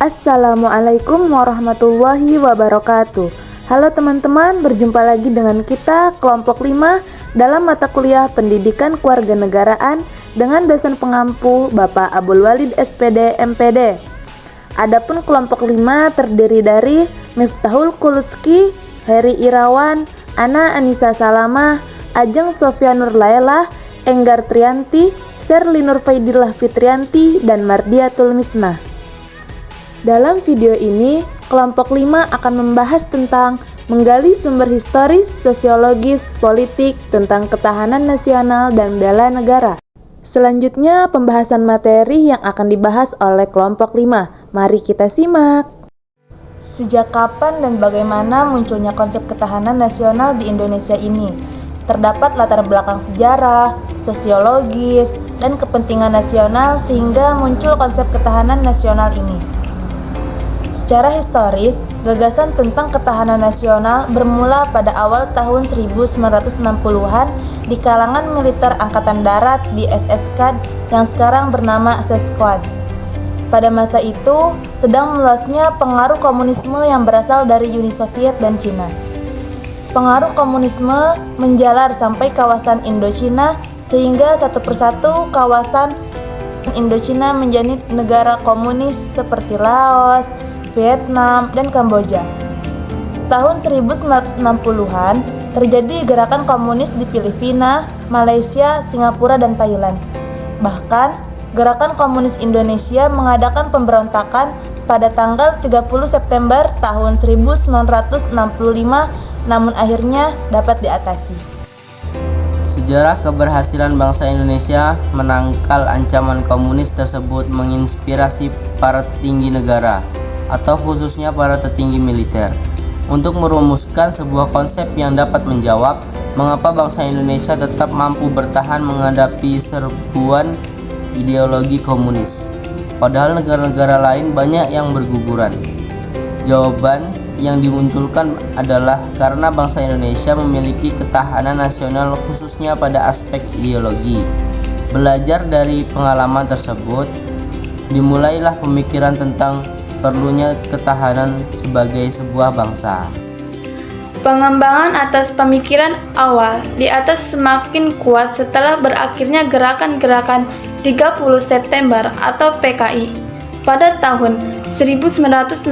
Assalamualaikum warahmatullahi wabarakatuh. Halo teman-teman, berjumpa lagi dengan kita kelompok 5 dalam mata kuliah Pendidikan Kewarganegaraan dengan dosen pengampu Bapak Abdul Walid SPD MPD. Adapun kelompok 5 terdiri dari Miftahul Kulutski, Heri Irawan, Ana Anissa Salamah, Ajeng Sofia Nur Laila, Enggar Trianti, Sherly Nur Faidillah Fitrianti, dan Mardiatul Misnah. Dalam video ini, kelompok 5 akan membahas tentang menggali sumber historis, sosiologis, politik, tentang ketahanan nasional dan bela negara. Selanjutnya, pembahasan materi yang akan dibahas oleh kelompok 5. Mari kita simak. Sejak kapan dan bagaimana munculnya konsep ketahanan nasional di Indonesia ini? Terdapat latar belakang sejarah, sosiologis, dan kepentingan nasional sehingga muncul konsep ketahanan nasional ini. Secara historis, gagasan tentang ketahanan nasional bermula pada awal tahun 1960-an di kalangan militer Angkatan Darat di SSKAD yang sekarang bernama Sesquad. Pada masa itu, sedang meluasnya pengaruh komunisme yang berasal dari Uni Soviet dan Cina. Pengaruh komunisme menjalar sampai kawasan Indochina sehingga satu persatu kawasan Indochina menjadi negara komunis seperti Laos, Vietnam, dan Kamboja. Tahun 1960-an terjadi gerakan komunis di Filipina, Malaysia, Singapura, dan Thailand. Bahkan, gerakan komunis Indonesia mengadakan pemberontakan pada tanggal 30 September tahun 1965, namun akhirnya dapat diatasi. Sejarah keberhasilan bangsa Indonesia menangkal ancaman komunis tersebut menginspirasi para petinggi negara, atau khususnya para petinggi militer, untuk merumuskan sebuah konsep yang dapat menjawab mengapa bangsa Indonesia tetap mampu bertahan menghadapi serbuan ideologi komunis, padahal negara-negara lain banyak yang berguguran. Jawaban yang dimunculkan adalah karena bangsa Indonesia memiliki ketahanan nasional khususnya pada aspek ideologi. Belajar dari pengalaman tersebut, dimulailah pemikiran tentang perlunya ketahanan sebagai sebuah bangsa. Pengembangan atas pemikiran awal di atas semakin kuat setelah berakhirnya gerakan-gerakan 30 September atau PKI. Pada tahun 1968,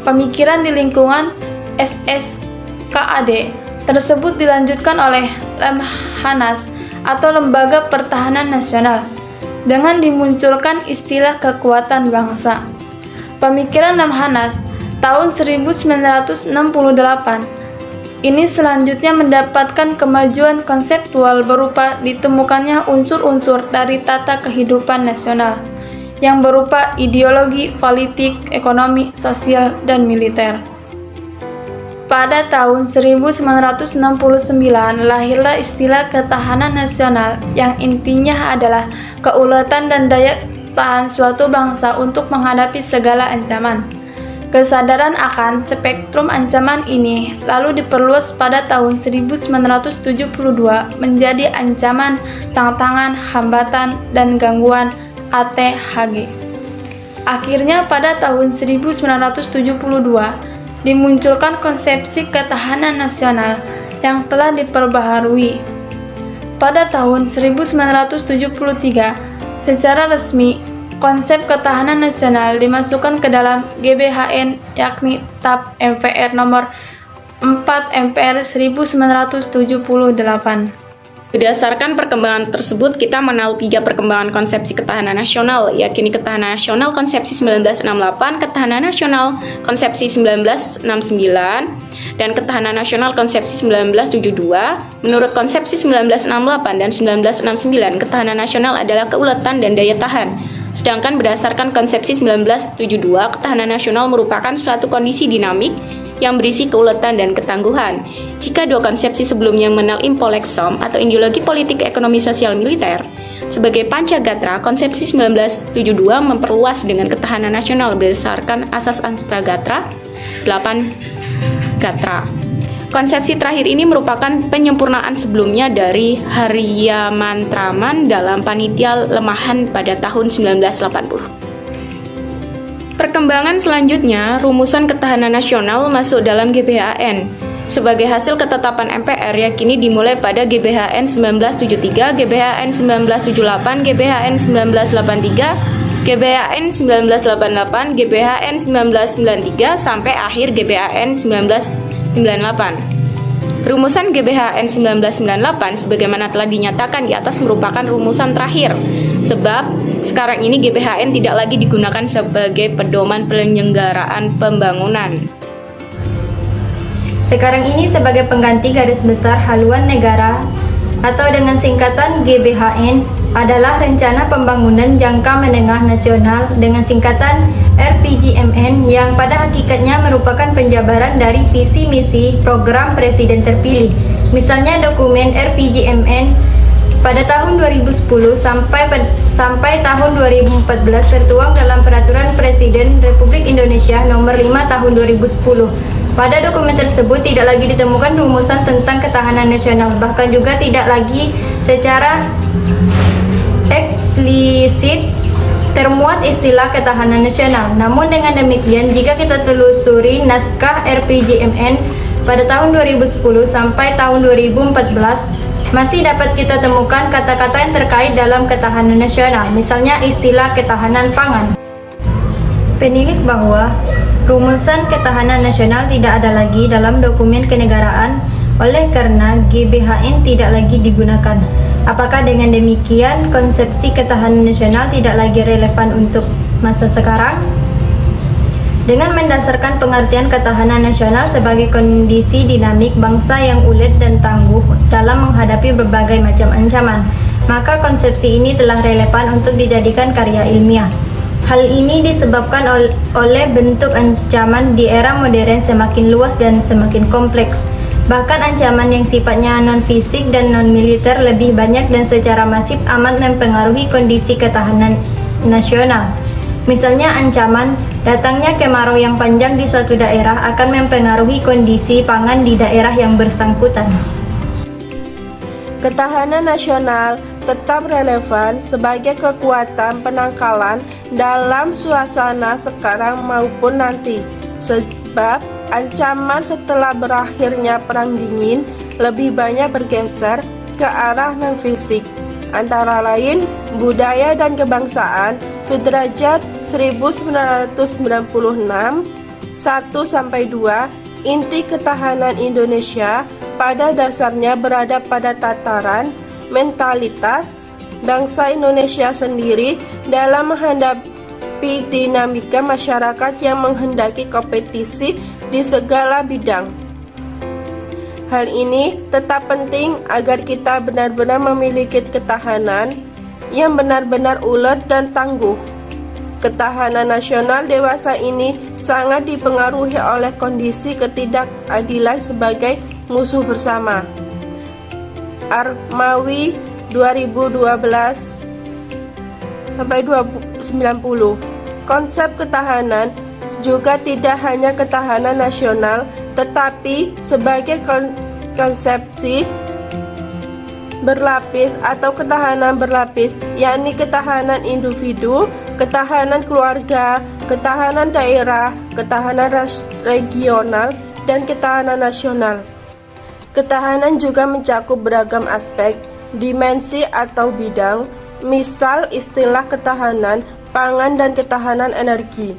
pemikiran di lingkungan SSKAD tersebut dilanjutkan oleh Lemhanas atau Lembaga Pertahanan Nasional dengan dimunculkan istilah kekuatan bangsa. Pemikiran Lemhanas tahun 1968 ini selanjutnya mendapatkan kemajuan konseptual berupa ditemukannya unsur-unsur dari tata kehidupan nasional yang berupa ideologi, politik, ekonomi, sosial, dan militer. Pada tahun 1969 lahirlah istilah ketahanan nasional yang intinya adalah keuletan dan daya tahan suatu bangsa untuk menghadapi segala ancaman. Kesadaran akan spektrum ancaman ini lalu diperluas pada tahun 1972 menjadi ancaman, tantangan, hambatan, dan gangguan ATHG. Akhirnya pada tahun 1972 dimunculkan konsepsi ketahanan nasional yang telah diperbaharui. Pada tahun 1973 secara resmi, konsep ketahanan nasional dimasukkan ke dalam GBHN, yakni TAP MPR nomor 4 MPR 1978. Berdasarkan perkembangan tersebut, kita mengenal 3 perkembangan konsepsi ketahanan nasional, yakni ketahanan nasional konsepsi 1968, ketahanan nasional konsepsi 1969, dan ketahanan nasional konsepsi 1972. Menurut konsepsi 1968 dan 1969, ketahanan nasional adalah keuletan dan daya tahan. Sedangkan berdasarkan konsepsi 1972, ketahanan nasional merupakan suatu kondisi dinamik yang berisi keuletan dan ketangguhan. Jika dua konsepsi sebelumnya mengenal Impolexom atau ideologi politik ekonomi sosial militer, sebagai Pancagatra, konsepsi 1972 memperluas dengan ketahanan nasional berdasarkan asas Astragatra 8 Gatra. Konsepsi terakhir ini merupakan penyempurnaan sebelumnya dari Haryamantraman dalam Panitia Lemahan pada tahun 1980. Perkembangan selanjutnya, rumusan ketahanan nasional masuk dalam GBHN. Sebagai hasil ketetapan MPR yakini dimulai pada GBHN 1973, GBHN 1978, GBHN 1983, GBHN 1988, GBHN 1993 sampai akhir GBHN 1998. Rumusan GBHN 1998 sebagaimana telah dinyatakan di atas merupakan rumusan terakhir, sebab sekarang ini GBHN tidak lagi digunakan sebagai pedoman penyelenggaraan pembangunan. Sekarang ini sebagai pengganti garis besar haluan negara atau dengan singkatan GBHN adalah Rencana Pembangunan Jangka Menengah Nasional dengan singkatan RPJMN yang pada hakikatnya merupakan penjabaran dari visi misi program presiden terpilih. Misalnya dokumen RPJMN pada tahun 2010 sampai tahun 2014 tertuang dalam Peraturan Presiden Republik Indonesia Nomor 5 Tahun 2010. Pada dokumen tersebut tidak lagi ditemukan rumusan tentang ketahanan nasional, bahkan juga tidak lagi secara eksplisit termuat istilah ketahanan nasional. Namun dengan demikian, jika kita telusuri naskah RPJMN pada tahun 2010 sampai tahun 2014, masih dapat kita temukan kata-kata yang terkait dalam ketahanan nasional, misalnya istilah ketahanan pangan. Penilik bahwa rumusan ketahanan nasional tidak ada lagi dalam dokumen kenegaraan oleh karena GBHN tidak lagi digunakan. Apakah dengan demikian konsepsi ketahanan nasional tidak lagi relevan untuk masa sekarang? Dengan mendasarkan pengertian ketahanan nasional sebagai kondisi dinamik bangsa yang ulet dan tangguh dalam menghadapi berbagai macam ancaman, maka konsepsi ini telah relevan untuk dijadikan karya ilmiah. Hal ini disebabkan oleh bentuk ancaman di era modern semakin luas dan semakin kompleks. Bahkan ancaman yang sifatnya non-fisik dan non-militer lebih banyak dan secara masif amat mempengaruhi kondisi ketahanan nasional. Misalnya ancaman datangnya kemarau yang panjang di suatu daerah akan mempengaruhi kondisi pangan di daerah yang bersangkutan. Ketahanan nasional tetap relevan sebagai kekuatan penangkalan dalam suasana sekarang maupun nanti, sebab ancaman setelah berakhirnya Perang Dingin lebih banyak bergeser ke arah non-fisik, antara lain budaya dan kebangsaan, Sudrajat 1996, 1-2, inti ketahanan Indonesia pada dasarnya berada pada tataran mentalitas bangsa Indonesia sendiri dalam menghadapi dinamika masyarakat yang menghendaki kompetisi di segala bidang. Hal ini tetap penting agar kita benar-benar memiliki ketahanan yang benar-benar ulet dan tangguh. Ketahanan nasional dewasa ini sangat dipengaruhi oleh kondisi ketidakadilan sebagai musuh bersama. Armawi 2012-90. Konsep ketahanan juga tidak hanya ketahanan nasional, tetapi sebagai konsepsi berlapis atau ketahanan berlapis, yakni ketahanan individu, ketahanan keluarga, ketahanan daerah, ketahanan regional, dan ketahanan nasional. Ketahanan juga mencakup beragam aspek, dimensi atau bidang, misal istilah ketahanan pangan dan ketahanan energi.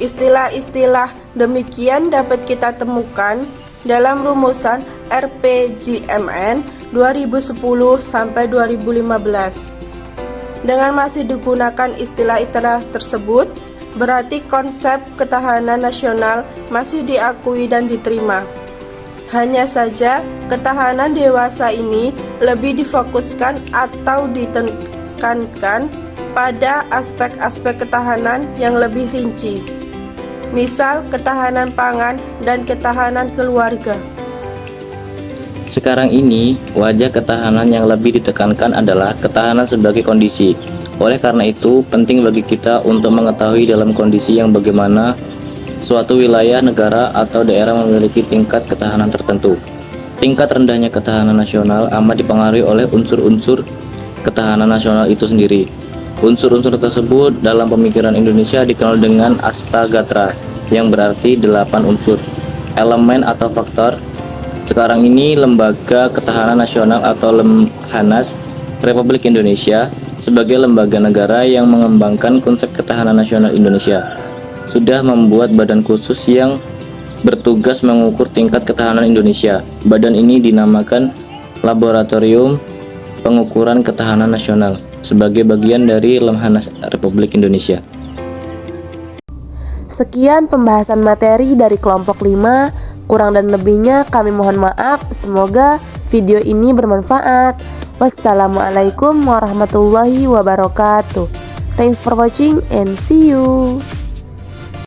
Istilah-istilah demikian dapat kita temukan dalam rumusan RPJMN 2010-2015. Dengan masih digunakan istilah-istilah tersebut, berarti konsep ketahanan nasional masih diakui dan diterima. Hanya saja, ketahanan dewasa ini lebih difokuskan atau ditekankan pada aspek-aspek ketahanan yang lebih rinci. Misal, ketahanan pangan dan ketahanan keluarga. Sekarang ini, wajah ketahanan yang lebih ditekankan adalah ketahanan sebagai kondisi. Oleh karena itu, penting bagi kita untuk mengetahui dalam kondisi yang bagaimana suatu wilayah, negara, atau daerah memiliki tingkat ketahanan tertentu. Tingkat rendahnya ketahanan nasional amat dipengaruhi oleh unsur-unsur ketahanan nasional itu sendiri. Unsur-unsur tersebut dalam pemikiran Indonesia dikenal dengan Astagatra, yang berarti 8 unsur, elemen atau faktor. Sekarang ini Lembaga Ketahanan Nasional atau Lemhanas Republik Indonesia sebagai lembaga negara yang mengembangkan konsep ketahanan nasional Indonesia sudah membuat badan khusus yang bertugas mengukur tingkat ketahanan Indonesia. Badan ini dinamakan Laboratorium Pengukuran Ketahanan Nasional sebagai bagian dari Lemhanas Republik Indonesia. Sekian pembahasan materi dari kelompok 5. Kurang dan lebihnya kami mohon maaf. Semoga video ini bermanfaat. Wassalamualaikum warahmatullahi wabarakatuh. Thanks for watching and see you.